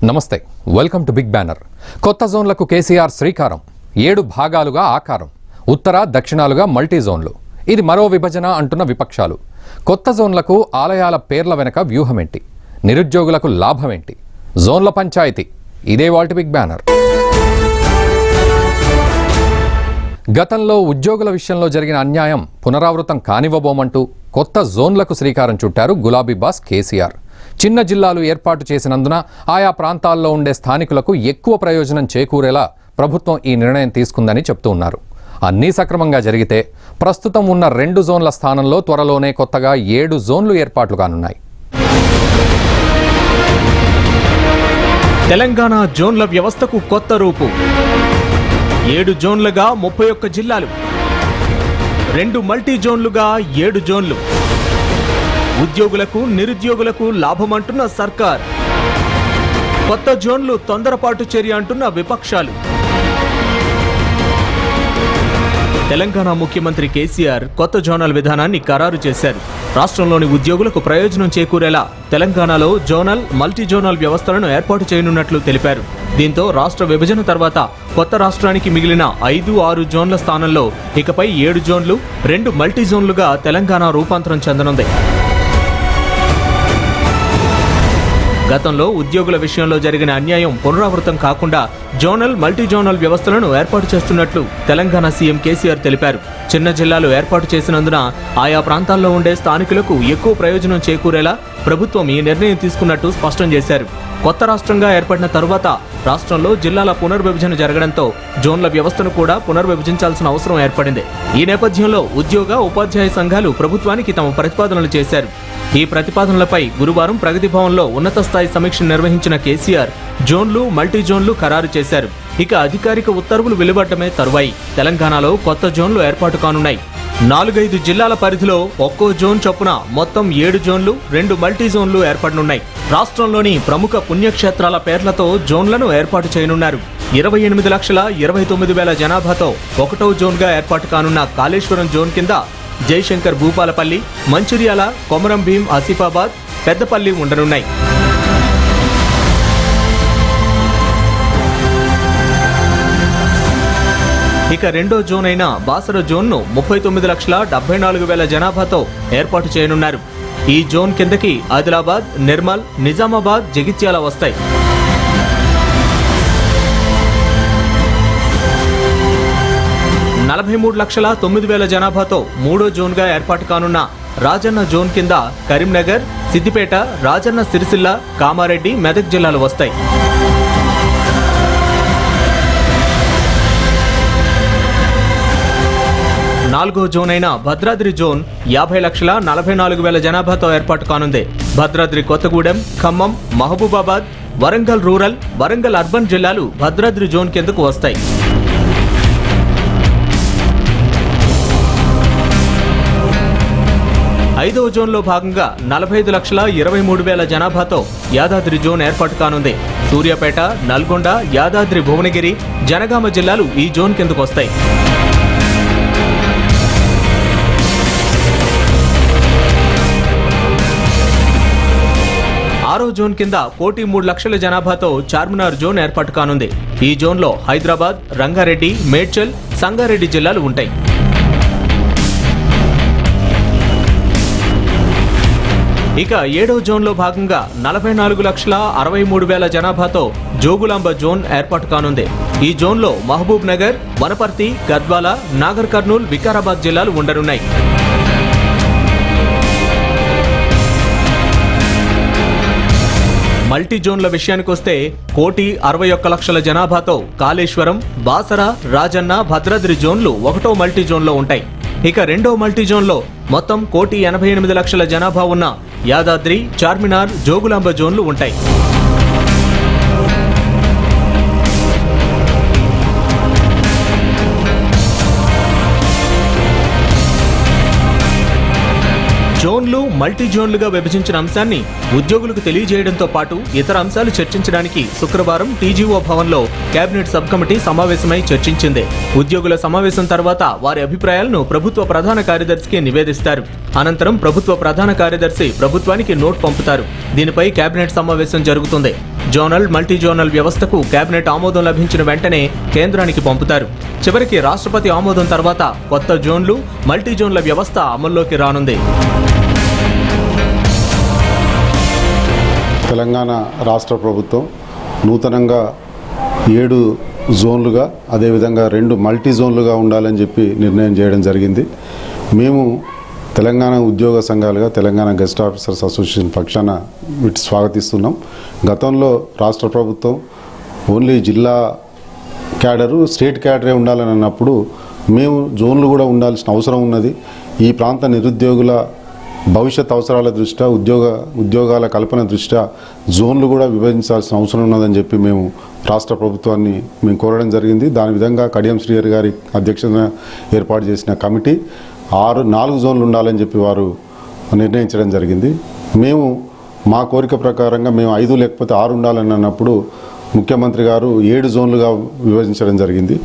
నమస్తే, welcome to big banner. కొత్త జోన్లకు కేసీఆర్ శ్రీకారం. 7 భాగాలుగా ఆకారం. ఉత్తర దక్షిణాలుగా మల్టీ జోన్లు. ఇది మరో విభజన అంటున్న విపక్షాలు. కొత్త జోన్లకు ఆలయాల పేర్ల వెనక వ్యూహమేంటి? నిరుద్యోగులకు లాభమేంటి? జోన్ల పంచాయతీ ఇదే వాల్టి బిగ్ బ్యానర్. గతంలో ఉద్యోగుల విషయంలో జరిగిన అన్యాయం పునరావృతం కానివ్వబోమంటూ కొత్త జోన్లకు శ్రీకారం చుట్టారు గులాబీ బాస్ కేసీఆర్. చిన్న జిల్లాలు ఏర్పాటు చేసినందున ఆయా ప్రాంతాల్లో ఉండే స్థానికులకు ఎక్కువ ప్రయోజనం చేకూరేలా ప్రభుత్వం ఈ నిర్ణయం తీసుకుందని చెప్తూ ఉన్నారు. అన్నీ సక్రమంగా జరిగితే ప్రస్తుతం ఉన్న 2 జోన్ల స్థానంలో త్వరలోనే కొత్తగా 7 జోన్లు ఏర్పాట్లు కానున్నాయి. తెలంగాణ జోన్ల వ్యవస్థకు కొత్త రూపు. 7 జోన్లుగా 31 జిల్లాలు, 2 మల్టీ జోన్లుగా 7 జోన్లు. ఉద్యోగులకు నిరుద్యోగులకు లాభమంటున్న సర్కార్. కొత్త జోన్లు తొందరపాటు చర్య అంటున్న విపక్షాలు. తెలంగాణ ముఖ్యమంత్రి కేసీఆర్ కొత్త జోనల్ విధానాన్ని ఖరారు చేశారు. రాష్ట్రంలోని ఉద్యోగులకు ప్రయోజనం చేకూరేలా తెలంగాణలో జోనల్, మల్టీ జోనల్ వ్యవస్థలను ఏర్పాటు చేయనున్నట్లు తెలిపారు. దీంతో రాష్ట్ర విభజన తర్వాత కొత్త రాష్ట్రానికి మిగిలిన 5-6 జోన్ల స్థానంలో ఇకపై 7 జోన్లు, 2 మల్టీ జోన్లుగా తెలంగాణ రూపాంతరం చెందనుంది. గతంలో ఉద్యోగుల విషయంలో జరిగిన అన్యాయం పునరావృతం కాకుండా జోనల్, మల్టీ జోనల్ వ్యవస్థలను ఏర్పాటు చేస్తున్నట్లు తెలంగాణ సీఎం కేసీఆర్ తెలిపారు. చిన్న జిల్లాలు ఏర్పాటు చేసినందున ఆయా ప్రాంతాల్లో ఉండే స్థానికులకు ఎక్కువ ప్రయోజనం చేకూరేలా ప్రభుత్వం ఈ నిర్ణయం తీసుకున్నట్టు స్పష్టం చేశారు. కొత్త రాష్ట్రంగా ఏర్పడిన తరువాత రాష్ట్రంలో జిల్లాల పునర్విభజన జరగడంతో జోన్ల వ్యవస్థను కూడా పునర్విభజించాల్సిన అవసరం ఏర్పడింది. ఈ నేపథ్యంలో ఉద్యోగ, ఉపాధ్యాయ సంఘాలు ప్రభుత్వానికి తమ ప్రతిపాదనలు చేశారు. ఈ ప్రతిపాదనలపై గురువారం ప్రగతి భవన్లో ఉన్నత స్థాయి సమీక్ష నిర్వహించిన కేసీఆర్ జోన్లు, మల్టీ జోన్లు ఖరారు చేశారు. ఇక అధికారిక ఉత్తర్వులు వెలువడటమే తరువాయి తెలంగాణలో కొత్త జోన్లు ఏర్పాటు కానున్నాయి. 4-5 జిల్లాల పరిధిలో ఒక్కో జోన్ చొప్పున మొత్తం 7 జోన్లు, 2 మల్టీ జోన్లు ఏర్పడనున్నాయి. రాష్ట్రంలోని ప్రముఖ పుణ్యక్షేత్రాల పేర్లతో జోన్లను ఏర్పాటు చేయనున్నారు. 28,29,000 జనాభాతో 1వ జోన్గా ఏర్పాటు కానున్న కాళేశ్వరం జోన్ కింద జయశంకర్ భూపాలపల్లి, మంచిర్యాల, కొమరం భీం, ఆసిఫాబాద్, పెద్దపల్లి ఉండనున్నాయి. ఇక 2వ జోన్ అయిన బాసర జోన్ను 39,74,000 జనాభాతో ఏర్పాటు చేయనున్నారు. ఈ జోన్ కిందకి ఆదిలాబాద్, నిర్మల్, నిజామాబాద్, జగిత్యాల వస్తాయి. ,43,09,000 జనాభాతో 3వ జోన్గా ఏర్పాటు కానున్న రాజన్న జోన్ కింద కరీంనగర్, సిద్దిపేట, రాజన్న సిరిసిల్ల, కామారెడ్డి, మెదక్ జిల్లాలు వస్తాయి. నాలుగో జోన్ అయిన భద్రాద్రి జోన్ 50,44,000 జనాభాతో ఏర్పాటు కానుంది. భద్రాద్రి కొత్తగూడెం, ఖమ్మం, మహబూబాబాద్, వరంగల్ రూరల్, వరంగల్ అర్బన్ జిల్లాలు భద్రాద్రి జోన్ కిందకు వస్తాయి. ఐదవ జోన్లో భాగంగా 45,23,000 జనాభాతో యాదాద్రి జోన్ ఏర్పాటు కానుంది. సూర్యాపేట, నల్గొండ, యాదాద్రి భువనగిరి, జనగామ జిల్లాలు ఈ జోన్ కిందకు వస్తాయి. ఆరో జోన్ కింద 1,03,00,000 జనాభాతో చార్మినార్ జోన్ ఏర్పాటు కానుంది. ఈ జోన్లో హైదరాబాద్, రంగారెడ్డి, మేడ్చల్, సంగారెడ్డి జిల్లాలు ఉంటాయి. ఇక 7వ జోన్లో భాగంగా 44,63,000 జనాభాతో జోగులాంబ జోన్ ఏర్పాటు కానుంది. ఈ జోన్లో మహబూబ్ నగర్, వనపర్తి, గద్వాల, నాగర్ కర్నూల్, వికారాబాద్ జిల్లాలు ఉండనున్నాయి. మల్టీ జోన్ల విషయానికొస్తే 1,61,00,000 జనాభాతో కాళేశ్వరం, బాసర, రాజన్న, భద్రాద్రి జోన్లు 1వ మల్టీ జోన్లో ఉంటాయి. ఇక 2వ మల్టీ జోన్లో మొత్తం 1,88,00,000 జనాభా ఉన్న యాదాద్రి, చార్మినార్, జోగులాంబ జోన్లు ఉంటాయి. జోన్లు, మల్టీ జోన్లుగా విభజించిన అంశాన్ని ఉద్యోగులకు తెలియజేయడంతో పాటు ఇతర అంశాలు చర్చించడానికి శుక్రవారం టీజీఓ భవన్లో కేబినెట్ సబ్ కమిటీ సమావేశమై చర్చించింది. ఉద్యోగుల సమావేశం తర్వాత వారి అభిప్రాయాలను ప్రభుత్వ ప్రధాన కార్యదర్శికి నివేదిస్తారు. అనంతరం ప్రభుత్వ ప్రధాన కార్యదర్శి ప్రభుత్వానికి నోట్ పంపుతారు. దీనిపై కేబినెట్ సమావేశం జరుగుతుంది. జోనల్ మల్టీ జోనల్ వ్యవస్థకు కేబినెట్ ఆమోదం లభించిన వెంటనే కేంద్రానికి పంపుతారు. చివరికి రాష్ట్రపతి ఆమోదం తర్వాత కొత్త జోన్లు మల్టీ జోన్ల వ్యవస్థ అమల్లోకి రానుంది. తెలంగాణ రాష్ట్ర ప్రభుత్వం నూతనంగా 7 జోన్లుగా అదేవిధంగా 2 మల్టీ జోన్లుగా ఉండాలని చెప్పి నిర్ణయం చేయడం జరిగింది. మేము తెలంగాణ ఉద్యోగ సంఘాలుగా తెలంగాణ గెస్ట్ ఆఫీసర్స్ అసోసియేషన్ పక్షాన వీటి స్వాగతిస్తున్నాం. గతంలో రాష్ట్ర ప్రభుత్వం ఓన్లీ జిల్లా క్యాడరు స్టేట్ క్యాడరే ఉండాలని అన్నప్పుడు మేము జోన్లు కూడా ఉండాల్సిన అవసరం ఉన్నది. ఈ ప్రాంత నిరుద్యోగుల భవిష్యత్ అవసరాల దృష్ట్యా ఉద్యోగాల కల్పన దృష్ట్యా జోన్లు కూడా విభజించాల్సిన అవసరం ఉన్నదని చెప్పి మేము రాష్ట్ర ప్రభుత్వాన్ని కోరడం జరిగింది. దాని విధంగా కడియం శ్రీహరి గారి అధ్యక్షతన ఏర్పాటు చేసిన కమిటీ 4 జోన్లు ఉండాలని చెప్పి వారు నిర్ణయించడం జరిగింది. మేము మా కోరిక ప్రకారంగా మేము 5 లేకపోతే 6 ఉండాలని అన్నప్పుడు ముఖ్యమంత్రి గారు 7 జోన్లుగా విభజించడం జరిగింది.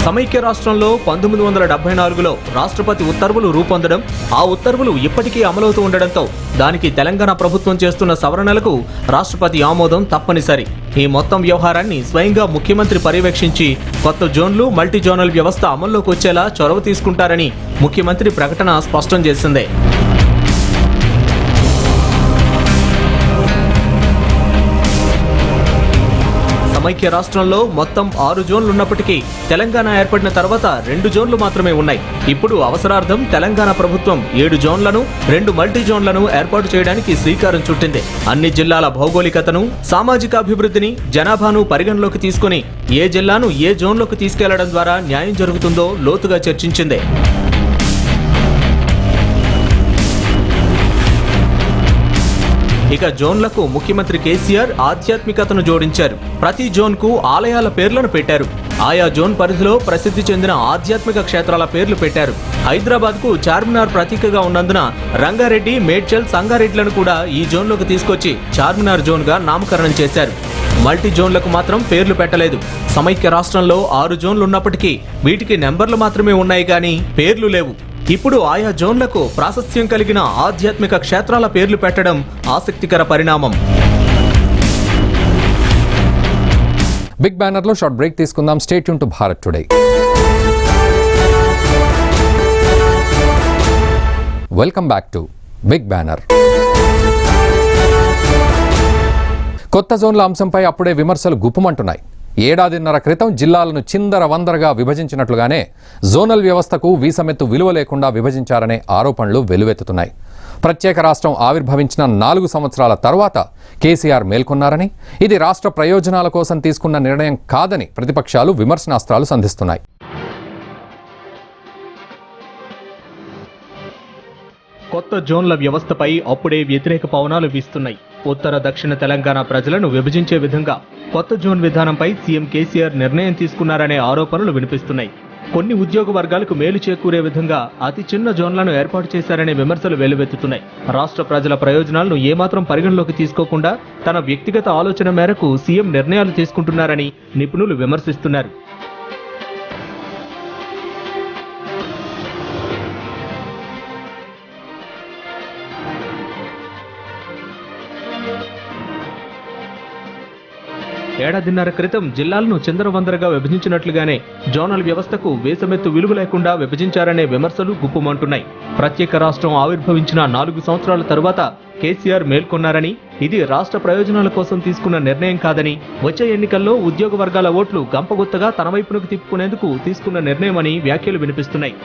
సమైక్య రాష్ట్రంలో 1974లో రాష్ట్రపతి ఉత్తర్వులు రూపొందడం, ఆ ఉత్తర్వులు ఇప్పటికీ అమలవుతూ ఉండడంతో దానికి తెలంగాణ ప్రభుత్వం చేస్తున్న సవరణలకు రాష్ట్రపతి ఆమోదం తప్పనిసరి. ఈ మొత్తం వ్యవహారాన్ని స్వయంగా ముఖ్యమంత్రి పర్యవేక్షించి కొత్త జోన్లు మల్టీ జోనల్ వ్యవస్థ అమల్లోకి వచ్చేలా చొరవ తీసుకుంటారని ముఖ్యమంత్రి ప్రకటన స్పష్టం చేసింది. సమైక్య రాష్ట్రంలో మొత్తం 6 జోన్లు ఉన్నప్పటికీ తెలంగాణ ఏర్పడిన తర్వాత 2 జోన్లు మాత్రమే ఉన్నాయి. ఇప్పుడు అవసరార్థం తెలంగాణ ప్రభుత్వం 7 జోన్లను 2 మల్టీ జోన్లను ఏర్పాటు చేయడానికి శ్రీకారం చుట్టింది. అన్ని జిల్లాల భౌగోళికతను, సామాజిక అభివృద్ధిని, జనాభాను పరిగణలోకి తీసుకుని ఏ జిల్లాను ఏ జోన్లోకి తీసుకెళ్లడం ద్వారా న్యాయం జరుగుతుందో లోతుగా చర్చించింది. ఇక జోన్లకు ముఖ్యమంత్రి కేసీఆర్ ఆధ్యాత్మికతను జోడించారు. ప్రతి జోన్కు ఆలయాల పేర్లను పెట్టారు. ఆయా జోన్ పరిధిలో ప్రసిద్ధి చెందిన ఆధ్యాత్మిక క్షేత్రాల పేర్లు పెట్టారు. హైదరాబాద్కు చార్మినార్ ప్రతీకగా ఉన్నందున రంగారెడ్డి, మేడ్చల్, సంగారెడ్డిలను కూడా ఈ జోన్లోకి తీసుకొచ్చి చార్మినార్ జోన్గా నామకరణం చేశారు. మల్టీ జోన్లకు మాత్రం పేర్లు పెట్టలేదు. సమైక్య రాష్ట్రంలో 6 జోన్లు ఉన్నప్పటికీ వీటికి నెంబర్లు మాత్రమే ఉన్నాయి కానీ పేర్లు లేవు. ఇప్పుడు ఆయా జోన్లకు ప్రాశస్త్యం కలిగిన ఆధ్యాత్మిక క్షేత్రాల పేర్లు పెట్టడం ఆసక్తికర పరిణామం. బిగ్ బ్యానర్ లో షార్ట్ బ్రేక్ తీసుకుందాం. Stay tune to Bharat today. Welcome back to big banner. కొత్త జోన్ల అంశంపై అప్పుడే విమర్శలు గుప్పుమంటున్నాయి. ఏడాదిన్నర క్రితం జిల్లాలను చిందరవందరగా విభజించినట్లుగానే జోనల్ వ్యవస్థకు వీసమెత్తు విలువ లేకుండా విభజించారనే ఆరోపణలు వెల్లువెత్తుతున్నాయి. ప్రత్యేక రాష్ట్రం ఆవిర్భవించిన 4 సంవత్సరాల తర్వాత కేసీఆర్ మేల్కొన్నారని, ఇది రాష్ట్ర ప్రయోజనాల కోసం తీసుకున్న నిర్ణయం కాదని ప్రతిపక్షాలు విమర్శనాస్త్రాలు సంధిస్తున్నాయి. కొత్త జోన్ల వ్యవస్థపై అప్పుడే వ్యతిరేక పవనాలు వీస్తున్నాయి. ఉత్తర దక్షిణ తెలంగాణ ప్రజలను విభజించే విధంగా కొత్త జోన్ విధానంపై సీఎం కేసీఆర్ నిర్ణయం తీసుకున్నారనే ఆరోపణలు వినిపిస్తున్నాయి. కొన్ని ఉద్యోగ వర్గాలకు మేలు చేకూరే విధంగా అతి చిన్న జోన్లను ఏర్పాటు చేశారనే విమర్శలు వెల్లువెత్తుతున్నాయి. రాష్ట్ర ప్రజల ప్రయోజనాలను ఏమాత్రం పరిగణలోకి తీసుకోకుండా తన వ్యక్తిగత ఆలోచన మేరకు సీఎం నిర్ణయాలు తీసుకుంటున్నారని నిపుణులు విమర్శిస్తున్నారు. ఏడాదిన్నర క్రితం జిల్లాలను చిందరవందరగా విభజించినట్లుగానే జోనల్ వ్యవస్థకు వేసమెత్తు విలువ లేకుండా విభజించారనే విమర్శలు గుప్పుమంటున్నాయి. ప్రత్యేక రాష్ట్రం ఆవిర్భవించిన 4 సంవత్సరాల తరువాత కేసీఆర్ మేల్కొన్నారని, ఇది రాష్ట్ర ప్రయోజనాల కోసం తీసుకున్న నిర్ణయం కాదని, వచ్చే ఎన్నికల్లో ఉద్యోగ వర్గాల ఓట్లు గంపగుత్తగా తన వైపునకు తిప్పుకునేందుకు తీసుకున్న నిర్ణయమని వ్యాఖ్యలు వినిపిస్తున్నాయి.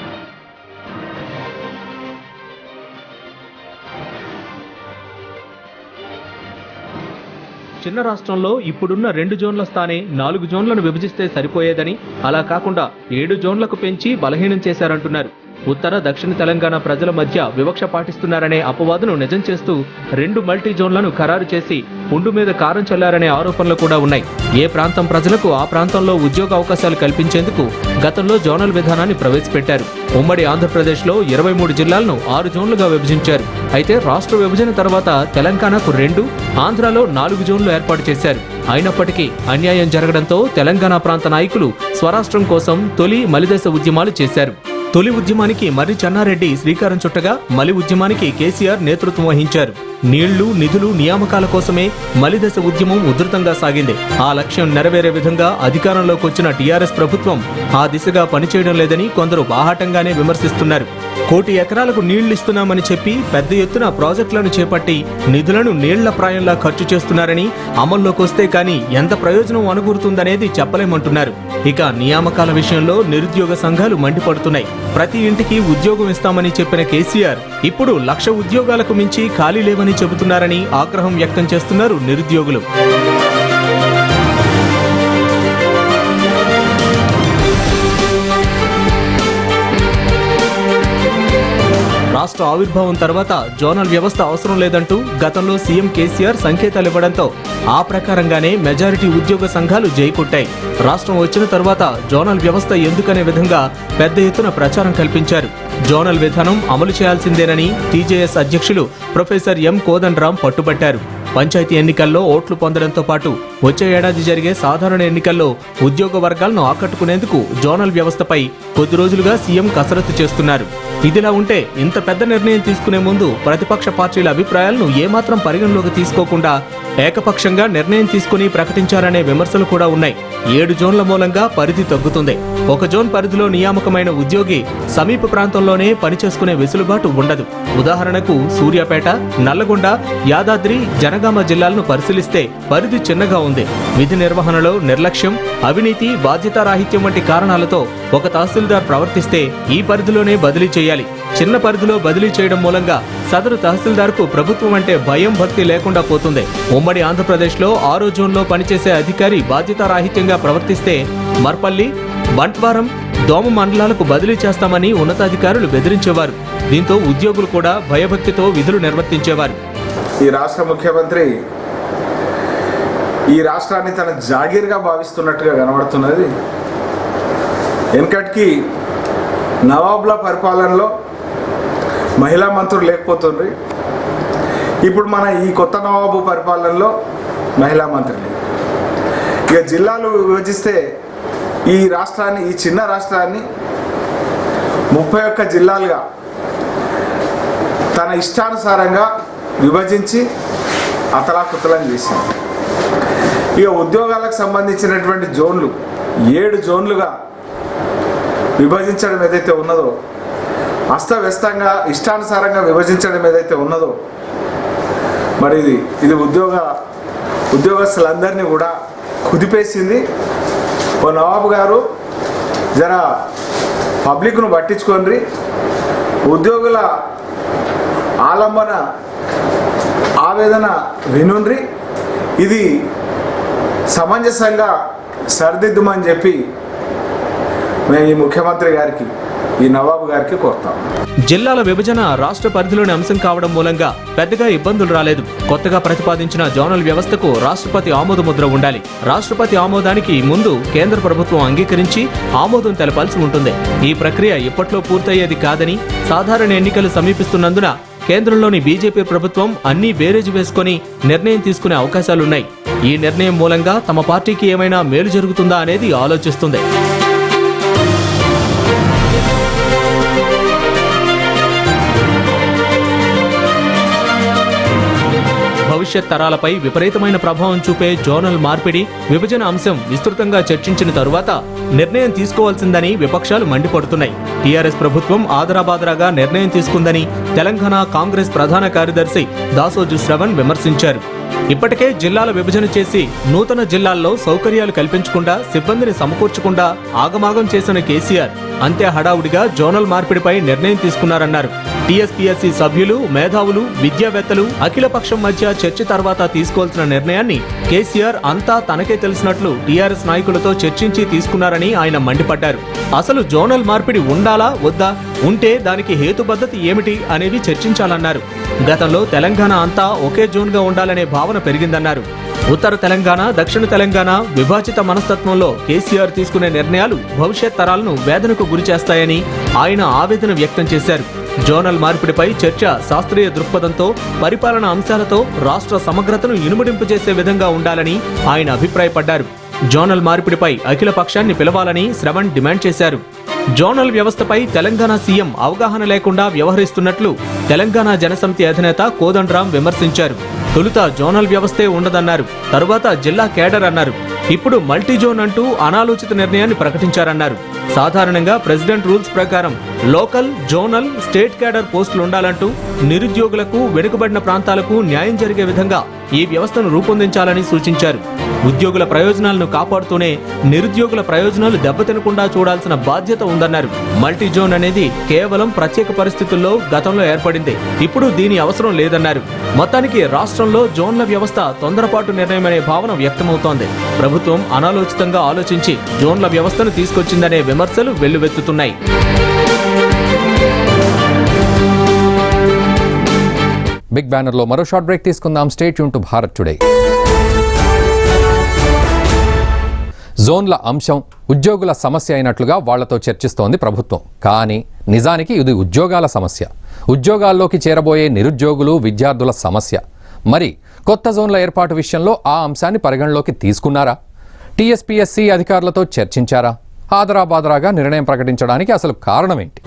చిన్న రాష్ట్రంలో ఇప్పుడున్న 2 జోన్ల స్థానే 4 జోన్లను విభజిస్తే సరిపోయేదని, అలా కాకుండా 7 జోన్లకు పెంచి బలహీనం చేశారంటున్నారు. ఉత్తర దక్షిణ తెలంగాణ ప్రజల మధ్య వివక్ష పాటిస్తున్నారనే అపవాదును నిజం చేస్తూ 2 మల్టీ జోన్లను ఖరారు చేసి పుండు మీద కారం చల్లారనే ఆరోపణలు కూడా ఉన్నాయి. ఏ ప్రాంతం ప్రజలకు ఆ ప్రాంతంలో ఉద్యోగ అవకాశాలు కల్పించేందుకు గతంలో జోనల్ విధానాన్ని ప్రవేశపెట్టారు. ఉమ్మడి ఆంధ్రప్రదేశ్లో 23 జిల్లాలను 6 జోన్లుగా విభజించారు. అయితే రాష్ట్ర విభజన తర్వాత తెలంగాణకు 2, ఆంధ్రాలో 4 జోన్లు ఏర్పాటు చేశారు. అయినప్పటికీ అన్యాయం జరగడంతో తెలంగాణ ప్రాంత నాయకులు స్వరాష్ట్రం కోసం తొలి మలిదశ ఉద్యమాలు చేశారు. తొలి ఉద్యమానికి మర్రి చెన్నారెడ్డి శ్రీకారం చుట్టగా మలి ఉద్యమానికి కేసీఆర్ నేతృత్వం వహించారు. నీళ్లు, నిధులు, నియామకాల కోసమే మలిదశ ఉద్యమం ఉధృతంగా సాగింది. ఆ లక్ష్యం నెరవేరే విధంగా అధికారంలోకి వచ్చిన టీఆర్ఎస్ ప్రభుత్వం ఆ దిశగా పనిచేయడం లేదని కొందరు బాహాటంగానే విమర్శిస్తున్నారు. 1 కోటి ఎకరాలకు నీళ్లిస్తున్నామని చెప్పి పెద్ద ఎత్తున ప్రాజెక్టులను చేపట్టి నిధులను నీళ్ల ప్రాయంలా ఖర్చు చేస్తున్నారని, అమల్లోకి వస్తే కానీ ఎంత ప్రయోజనం అనుకూరుతుందనేది చెప్పలేమంటున్నారు. ఇక నియామకాల విషయంలో నిరుద్యోగ సంఘాలు మండిపడుతున్నాయి. ప్రతి ఇంటికి ఉద్యోగం ఇస్తామని చెప్పిన కేసీఆర్ ఇప్పుడు 1,00,000 ఉద్యోగాలకు మించి ఖాళీ లేవని చెబుతున్నారని ఆగ్రహం వ్యక్తం చేస్తున్నారు నిరుద్యోగులు. రాష్ట్ర ఆవిర్భావం తర్వాత జోనల్ వ్యవస్థ అవసరం లేదంటూ గతంలో సీఎం కేసీఆర్ సంకేతాలివ్వడంతో ఆ ప్రకారంగానే మెజారిటీ ఉద్యోగ సంఘాలు జైకొట్టాయి. రాష్ట్రం వచ్చిన తర్వాత జోనల్ వ్యవస్థ ఎందుకనే విధంగా పెద్ద ఎత్తున ప్రచారం కల్పించారు. జోనల్ విధానం అమలు చేయాల్సిందేనని టీజేఎస్ అధ్యక్షులు ప్రొఫెసర్ ఎం కోదండరాం పట్టుబట్టారు. పంచాయతీ ఎన్నికల్లో ఓట్లు పొందడంతో పాటు వచ్చే ఏడాది జరిగే సాధారణ ఎన్నికల్లో ఉద్యోగ వర్గాలను ఆకట్టుకునేందుకు జోనల్ వ్యవస్థపై కొద్ది రోజులుగా సీఎం కసరత్తు చేస్తున్నారు. ఇదిలా ఉంటే ఇంత పెద్ద నిర్ణయం తీసుకునే ముందు ప్రతిపక్ష పార్టీల అభిప్రాయాలను ఏమాత్రం పరిగణలోకి తీసుకోకుండా ఏకపక్షంగా నిర్ణయం తీసుకుని ప్రకటించారనే విమర్శలు కూడా ఉన్నాయి. 7 జోన్ల మూలంగా పరిధి తగ్గుతుంది. 1 జోన్ పరిధిలో నియామకమైన ఉద్యోగి సమీప ప్రాంతంలోనే పనిచేసుకునే వెసులుబాటు ఉండదు. ఉదాహరణకు సూర్యాపేట, నల్లగొండ, యాదాద్రి, జనగామ జిల్లాలను పరిశీలిస్తే పరిధి చిన్నగా ఉంది. విధి నిర్వహణలో నిర్లక్ష్యం, అవినీతి, బాధ్యతారాహిత్యం వంటి కారణాలతో ఒక తహసీల్దార్ ప్రవర్తిస్తే ఈ పరిధిలోనే బదిలీ చేయాలి. చిన్న పరిధిలో బదిలీ చేయడం మూలంగా సదరు తహసీల్దార్కు ప్రభుత్వం అంటే భయం, భక్తి లేకుండా పోతుంది. ఉమ్మడి ఆంధ్రప్రదేశ్లో 6వ జోన్లో పనిచేసే అధికారి బాధ్యతారాహిత్యంగా ప్రవర్తిస్తే మర్పల్లి, బంట్వారం, దోమ మండలాలకు బదిలీ చేస్తామని ఉన్నతాధికారులు బెదిరించేవారు. దీంతో ఉద్యోగులు కూడా భయభక్తితో విధులు నిర్వర్తించేవారు. ఈ రాష్ట్ర ముఖ్యమంత్రి ఈ రాష్ట్రాన్ని తన జాగీర్గా భావిస్తున్నట్టుగా కనబడుతున్నది. వెనకటికి నవాబుల పరిపాలనలో మహిళా మంత్రులు లేకపోతుండ్రి. ఇప్పుడు మన ఈ కొత్త నవాబు పరిపాలనలో మహిళా మంత్రులు. ఇక జిల్లాలు విభజిస్తే ఈ రాష్ట్రాన్ని, ఈ చిన్న రాష్ట్రాన్ని 31 జిల్లాలుగా తన ఇష్టానుసారంగా విభజించి అతలాకుతలం చేసింది. ఇక ఉద్యోగాలకు సంబంధించినటువంటి జోన్లు 7 జోన్లుగా విభజించడం ఏదైతే ఉన్నదో, అస్తవ్యస్తంగా ఇష్టానుసారంగా విభజించడం ఏదైతే ఉన్నదో, మరి ఇది ఉద్యోగస్తులందరినీ కూడా కుదిపేసింది. ఓ నవాబు గారు జర పబ్లిక్ను పట్టించుకోండి, ఉద్యోగుల ఆలంబన ఆవేదన వినుండ్రి, ఇది సమంజసంగా సరిదిద్దుమని చెప్పి మేము ఈ ముఖ్యమంత్రి గారికి, ఈ నవాబు గారికి కోరుతాం. జిల్లాల విభజన రాష్ట్ర పరిధిలోని అంశం కావడం మూలంగా పెద్దగా ఇబ్బందులు రాలేదు. కొత్తగా ప్రతిపాదించిన జోనల్ వ్యవస్థకు రాష్ట్రపతి ఆమోద ముద్ర ఉండాలి. రాష్ట్రపతి ఆమోదానికి ముందు కేంద్ర ప్రభుత్వం అంగీకరించి ఆమోదం తెలపాల్సి ఉంటుంది. ఈ ప్రక్రియ ఇప్పట్లో పూర్తయ్యేది కాదని, సాధారణ ఎన్నికలు సమీపిస్తున్నందున కేంద్రంలోని బీజేపీ ప్రభుత్వం అన్నీ బేరేజు వేసుకుని నిర్ణయం తీసుకునే అవకాశాలున్నాయి. ఈ నిర్ణయం మూలంగా తమ పార్టీకి ఏమైనా మేలు జరుగుతుందా అనేది ఆలోచిస్తుంది. భవిష్యత్ తరాలపై విపరీతమైన ప్రభావం చూపే జోనల్ మార్పిడి, విభజన అంశం విస్తృతంగా చర్చించిన తరువాత నిర్ణయం తీసుకోవాల్సిందని విపక్షాలు మండిపడుతున్నాయి. టీఆర్ఎస్ ప్రభుత్వం ఆదరాబాదరాగా నిర్ణయం తీసుకుందని తెలంగాణ కాంగ్రెస్ ప్రధాన కార్యదర్శి దాసోజు శ్రవణ్ విమర్శించారు. ఇప్పటికే జిల్లాల విభజన చేసి నూతన జిల్లాల్లో సౌకర్యాలు కల్పించకుండా, సిబ్బందిని సమకూర్చకుండా ఆగమాగం చేసిన కేసీఆర్ అంతే హడావుడిగా జోనల్ మార్పిడిపై నిర్ణయం తీసుకున్నారన్నారు. టీఎస్పీఎస్సీ సభ్యులు, మేధావులు, విద్యావేత్తలు అఖిలపక్షం మధ్య చర్చ తర్వాత తీసుకోవాల్సిన నిర్ణయాన్ని కేసీఆర్ అంతా తనకే తెలిసినట్లు టీఆర్ఎస్ నాయకులతో చర్చించి తీసుకున్నారని ఆయన మండిపడ్డారు. అసలు జోనల్ మార్పిడి ఉండాలా వద్దా, ఉంటే దానికి హేతుబద్ధత ఏమిటి అనేవి చర్చించాలన్నారు. గతంలో తెలంగాణ అంతా ఒకే జోన్గా ఉండాలనే భావన పెరిగిందన్నారు. ఉత్తర తెలంగాణ, దక్షిణ తెలంగాణ విభాజిత మనస్తత్వంలో కేసీఆర్ తీసుకునే నిర్ణయాలు భవిష్యత్ తరాలను వేదనకు గురిచేస్తాయని ఆయన ఆవేదన వ్యక్తం చేశారు. జోనల్ మార్పిడిపై చర్చ శాస్త్రీయ దృక్పథంతో, పరిపాలన అంశాలతో రాష్ట్ర సమగ్రతను ఇనుమడింపు చేసే విధంగా ఉండాలని ఆయన అభిప్రాయపడ్డారు. జోనల్ మార్పిడిపై అఖిల పక్షాన్ని పిలవాలని శ్రవణ్ డిమాండ్ చేశారు. జోనల్ వ్యవస్థపై తెలంగాణ సీఎం అవగాహన లేకుండా వ్యవహరిస్తున్నట్లు తెలంగాణ జనసమితి అధినేత కోదండరాం విమర్శించారు. తొలుత జోనల్ వ్యవస్థే ఉండదన్నారు, తరువాత జిల్లా కేడర్ అన్నారు, ఇప్పుడు మల్టీ జోన్ అంటూ అనాలోచిత నిర్ణయాన్ని ప్రకటించారన్నారు. సాధారణంగా ప్రెసిడెంట్ రూల్స్ ప్రకారం లోకల్, జోనల్, స్టేట్ కేడర్ పోస్టులు ఉండాలంటూ నిరుద్యోగులకు, వెనుకబడిన ప్రాంతాలకు న్యాయం జరిగే విధంగా ఈ వ్యవస్థను రూపొందించాలని సూచించారు. ఉద్యోగుల ప్రయోజనాలను కాపాడుతూనే నిరుద్యోగుల ప్రయోజనాలు దెబ్బతినకుండా చూడాల్సిన బాధ్యత ఉందన్నారు. మల్టీ జోన్ అనేది కేవలం ప్రత్యేక పరిస్థితుల్లో గతంలో ఏర్పడింది, ఇప్పుడు దీని అవసరం లేదన్నారు. మొత్తానికి రాష్ట్రంలో జోన్ల వ్యవస్థ తొందరపాటు నిర్ణయమనే భావన వ్యక్తమవుతోంది. ప్రభుత్వం అనాలోచితంగా ఆలోచించి జోన్ల వ్యవస్థను తీసుకొచ్చిందనే విమర్శలు వెల్లువెత్తుతున్నాయి. బిగ్ బ్యానర్లో మరో షార్ట్ బ్రేక్ తీసుకుందాం. Stay tune to Bharat today. జోన్ల అంశం ఉద్యోగుల సమస్య అయినట్లుగా వాళ్లతో చర్చిస్తోంది ప్రభుత్వం. కానీ నిజానికి ఇది ఉద్యోగాల సమస్య, ఉద్యోగాల్లోకి చేరబోయే నిరుద్యోగులు, విద్యార్థుల సమస్య. మరి కొత్త జోన్ల ఏర్పాటు విషయంలో ఆ అంశాన్ని పరిగణలోకి తీసుకున్నారా? టీఎస్పీఎస్సీ అధికారులతో చర్చించారా? ఆదరాబాదరాగా నిర్ణయం ప్రకటించడానికి అసలు కారణమేంటి?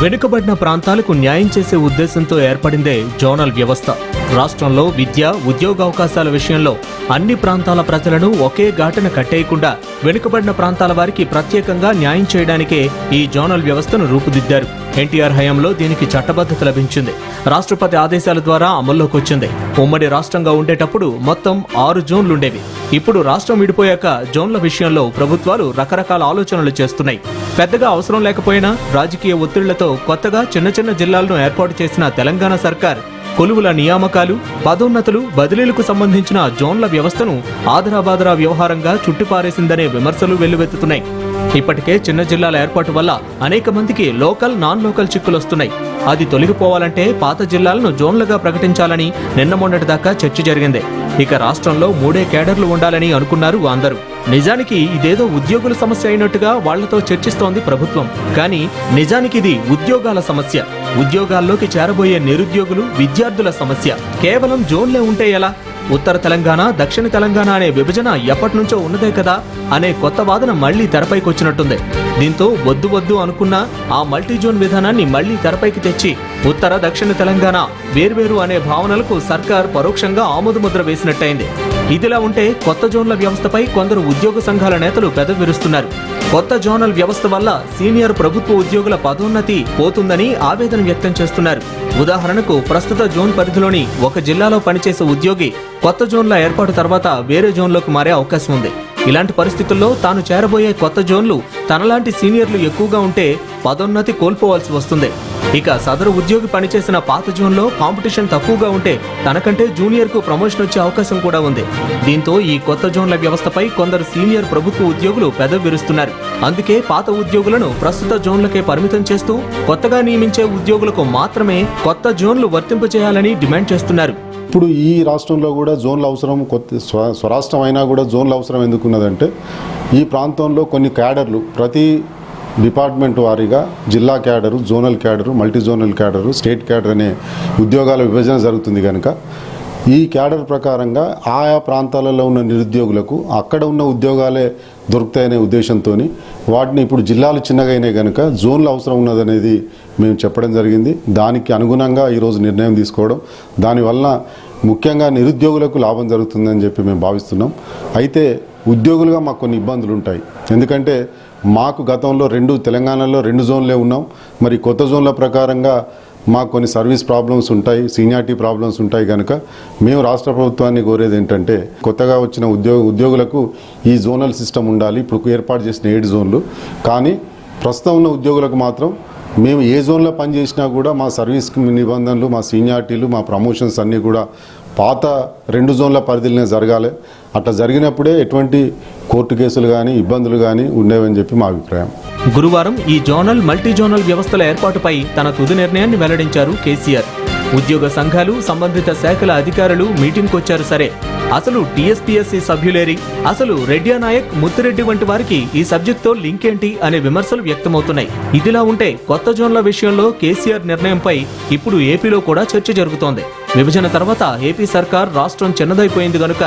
వెనుకబడిన ప్రాంతాలకు న్యాయం చేసే ఉద్దేశంతో ఏర్పడిందే జోనల్ వ్యవస్థ. రాష్ట్రంలో విద్య, ఉద్యోగావకాశాల విషయంలో అన్ని ప్రాంతాల ప్రజలను ఒకే ఘాటున కట్టేయకుండా వెనుకబడిన ప్రాంతాల వారికి ప్రత్యేకంగా న్యాయం చేయడానికే ఈ జోనల్ వ్యవస్థను రూపుదిద్దారు. ఎన్టీఆర్ హయాంలో దీనికి చట్టబద్ధత లభించింది. రాష్ట్రపతి ఆదేశాల ద్వారా అమల్లోకి వచ్చింది. ఉమ్మడి రాష్ట్రంగా ఉండేటప్పుడు మొత్తం 6 జోన్లుండేవి. ఇప్పుడు రాష్ట్రం విడిపోయాక జోన్ల విషయంలో ప్రభుత్వాలు రకరకాల ఆలోచనలు చేస్తున్నాయి. పెద్దగా అవసరం లేకపోయినా రాజకీయ ఒత్తిళ్లతో కొత్తగా చిన్న చిన్న జిల్లాలను ఏర్పాటు చేసిన తెలంగాణ సర్కార్ కొలువుల నియామకాలు, పదోన్నతులు, బదిలీలకు సంబంధించిన జోన్ల వ్యవస్థను ఆదరాబాదరా వ్యవహారంగా చుట్టిపారేసిందనే విమర్శలు వెల్లువెత్తుతున్నాయి. ఇప్పటికే చిన్న జిల్లాల ఏర్పాటు వల్ల అనేక మందికి లోకల్, నాన్ లోకల్ చిక్కులొస్తున్నాయి. అది తొలగిపోవాలంటే పాత జిల్లాలను జోన్లుగా ప్రకటించాలని నిన్న మొన్నటిదాకా చర్చ జరిగింది. ఇక రాష్ట్రంలో 3 కేడర్లు ఉండాలని అనుకున్నారు అందరూ. నిజానికి ఇదేదో ఉద్యోగుల సమస్య అయినట్టుగా వాళ్లతో చర్చిస్తోంది ప్రభుత్వం. కానీ నిజానికి ఇది ఉద్యోగాల సమస్య. ఉద్యోగాల్లోకి చేరబోయే నిరుద్యోగులు, విద్యార్థుల సమస్య. కేవలం జోన్లే ఉంటే ఎలా? ఉత్తర తెలంగాణ, దక్షిణ తెలంగాణ అనే విభజన ఎప్పటినుంచో ఉన్నదే కదా అనే కొత్త వాదన మళ్లీ తెరపైకొచ్చినట్టుంది. దీంతో వద్దు వద్దు అనుకున్న ఆ మల్టీ జోన్ విధానాన్ని మళ్లీ తెరపైకి తెచ్చి ఉత్తర, దక్షిణ తెలంగాణ వేర్వేరు అనే భావనలకు సర్కార్ పరోక్షంగా ఆమోదముద్ర వేసినట్టయింది. ఇదిలా ఉంటే కొత్త జోన్ల వ్యవస్థపై కొందరు ఉద్యోగ సంఘాల నేతలు పెదవి విరుస్తున్నారు. కొత్త జోనల్ వ్యవస్థ వల్ల సీనియర్ ప్రభుత్వ ఉద్యోగుల పదోన్నతి పోతుందని ఆవేదన వ్యక్తం చేస్తున్నారు. ఉదాహరణకు ప్రస్తుత జోన్ పరిధిలోని ఒక జిల్లాలో పనిచేసే ఉద్యోగి కొత్త జోన్ల ఏర్పాటు తర్వాత వేరే జోన్లోకి మారే అవకాశం ఉంది. ఇలాంటి పరిస్థితుల్లో తాను చేరబోయే కొత్త జోన్లు తనలాంటి సీనియర్లు ఎక్కువగా ఉంటే పదోన్నతి కోల్పోవాల్సి వస్తుంది. ఇక సదరు ఉద్యోగి పనిచేసిన పాత జోన్లో కాంపిటీషన్ తక్కువగా ఉంటే తనకంటే జూనియర్కు ప్రమోషన్ వచ్చే అవకాశం కూడా ఉంది. దీంతో ఈ కొత్త జోన్ల వ్యవస్థపై కొందరు సీనియర్ ప్రభుత్వ ఉద్యోగులు పెదవి విరుస్తున్నారు. అందుకే పాత ఉద్యోగులను ప్రస్తుత జోన్లకే పరిమితం చేస్తూ కొత్తగా నియమించే ఉద్యోగులకు మాత్రమే కొత్త జోన్లు వర్తింపజేయాలని డిమాండ్ చేస్తున్నారు. ఇప్పుడు ఈ రాష్ట్రంలో కూడా జోన్ల అవసరం, కొత్త స్వరాష్ట్రం అయినా కూడా జోన్ల అవసరం ఎందుకున్నదంటే ఈ ప్రాంతంలో కొన్ని క్యాడర్లు ప్రతి డిపార్ట్మెంట్ వారీగా జిల్లా cadre, zonal cadre, multi zonal cadre, state cadre అనే ఉద్యోగాల విభజన జరుగుతుంది కనుక ఈ క్యాడర్ ప్రకారంగా ఆయా ప్రాంతాలలో ఉన్న నిరుద్యోగులకు అక్కడ ఉన్న ఉద్యోగాలే దొరుకుతాయనే ఉద్దేశంతో వాటిని ఇప్పుడు జిల్లాలు చిన్నగా అయినాయి కనుక జోన్లు అవసరం ఉన్నదనేది మేము చెప్పడం జరిగింది. దానికి అనుగుణంగా ఈరోజు నిర్ణయం తీసుకోవడం, దానివల్ల ముఖ్యంగా నిరుద్యోగులకు లాభం జరుగుతుందని చెప్పి మేము భావిస్తున్నాం. అయితే ఉద్యోగులుగా మాకు కొన్ని ఇబ్బందులు ఉంటాయి. ఎందుకంటే మాకు గతంలో తెలంగాణలో 2 జోన్లే ఉన్నాం. మరి కొత్త జోన్ల ప్రకారంగా మాకు కొన్ని సర్వీస్ ప్రాబ్లమ్స్ ఉంటాయి, సీనియారిటీ ప్రాబ్లమ్స్ ఉంటాయి కనుక మేము రాష్ట్ర ప్రభుత్వాన్ని కోరేది ఏంటంటే కొత్తగా వచ్చిన ఉద్యోగులకు ఈ జోనల్ సిస్టమ్ ఉండాలి. ఇప్పుడు ఏర్పాటు చేసిన 7 జోన్లు, కానీ ప్రస్తుతం ఉన్న ఉద్యోగులకు మాత్రం మేము ఏ జోన్లో పనిచేసినా కూడా మా సర్వీస్ నిబంధనలు, మా సీనియారిటీలు, మా ప్రమోషన్స్ అన్నీ కూడా పాత 2 జోన్ల పరిధిలోనే జరగాలి. అట్లా జరిగినప్పుడే ఎటువంటి కోర్టు కేసులు కానీ ఇబ్బందులు కానీ ఉండేవని చెప్పి మా అభిప్రాయం. గురువారం ఈ జోనల్, మల్టీ జోనల్ వ్యవస్థల ఏర్పాటుపై తన తుది నిర్ణయాన్ని వెల్లడించారు కేసీఆర్. ఉద్యోగ సంఘాలు, సంబంధిత శాఖల అధికారులు మీటింగ్కు వచ్చారు సరే, అసలు టీఎస్పీఎస్సీ సభ్యులేరి, అసలు రెడ్డి నాయక్, ముత్తిరెడ్డి వంటి వారికి ఈ సబ్జెక్టుతో లింక్ ఏంటి అనే విమర్శలు వ్యక్తమవుతున్నాయి. ఇదిలా ఉంటే కొత్త జోన్ల విషయంలో కేసీఆర్ నిర్ణయంపై ఇప్పుడు ఏపీలో కూడా చర్చ జరుగుతోంది. విభజన తర్వాత ఏపీ సర్కార్ రాష్ట్రం చిన్నదైపోయింది గనుక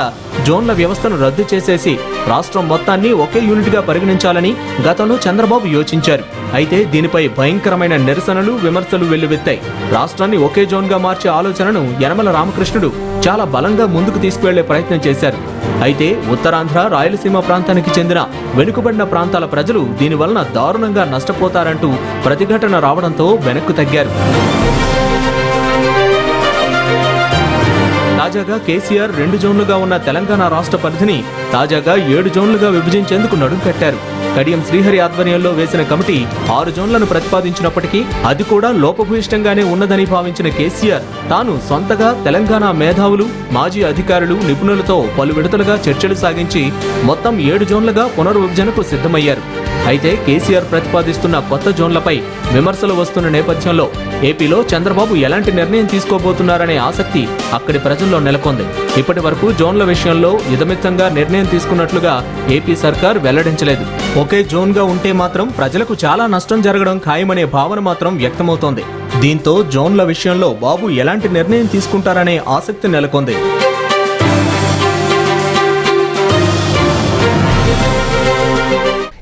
జోన్ల వ్యవస్థను రద్దు చేసేసి రాష్ట్రం మొత్తాన్ని ఒకే యూనిట్గా పరిగణించాలని గతంలో చంద్రబాబు యోచించారు. అయితే దీనిపై భయంకరమైన నిరసనలు, విమర్శలు వెల్లువెత్తాయి. రాష్ట్రాన్ని ఒకే జోన్గా మార్చే ఆలోచనను యనమల రామకృష్ణుడు చాలా బలంగా ముందుకు తీసుకువెళ్లే ప్రయత్నం చేశారు. అయితే ఉత్తరాంధ్ర, రాయలసీమ ప్రాంతానికి చెందిన వెనుకబడిన ప్రాంతాల ప్రజలు దీనివలన దారుణంగా నష్టపోతారంటూ ప్రతిఘటన రావడంతో వెనక్కు తగ్గారు. తాజాగా కేసీఆర్ 2 జోన్లుగా ఉన్న తెలంగాణ రాష్ట్ర పరిధిని తాజాగా 7 జోన్లుగా విభజించేందుకు నడుం కట్టారు. కడియం శ్రీహరి ఆధ్వర్యంలో వేసిన కమిటీ 6 జోన్లను ప్రతిపాదించినప్పటికీ అది కూడా లోపభూయిష్టంగానే ఉన్నదని భావించిన కేసీఆర్ తాను సొంతగా తెలంగాణ మేధావులు, మాజీ అధికారులు, నిపుణులతో పలు విడతలుగా చర్చలు సాగించి మొత్తం 7 జోన్లుగా పునర్విభజనకు సిద్ధమయ్యారు. అయితే కేసీఆర్ ప్రతిపాదిస్తున్న కొత్త జోన్లపై విమర్శలు వస్తున్న నేపథ్యంలో ఏపీలో చంద్రబాబు ఎలాంటి నిర్ణయం తీసుకోబోతున్నారనే ఆసక్తి అక్కడి ప్రజల్లో నెలకొంది. ఇప్పటి వరకు జోన్ల విషయంలో ఇదమిత్తంగా నిర్ణయం తీసుకున్నట్లుగా ఏపీ సర్కార్ వెల్లడించలేదు. ఒకే జోన్గా ఉంటే మాత్రం ప్రజలకు చాలా నష్టం జరగడం ఖాయమనే భావన మాత్రం వ్యక్తమవుతోంది. దీంతో జోన్ల విషయంలో బాబు ఎలాంటి నిర్ణయం తీసుకుంటారనే ఆసక్తి నెలకొంది.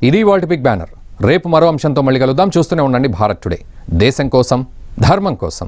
ఇది వాటి బిగ్ బ్యానర్. రేపు మరో అంశంతో మళ్ళీ కలుద్దాం. చూస్తూనే ఉండండి భారత్ టుడే. దేశం కోసం, ధర్మం కోసం.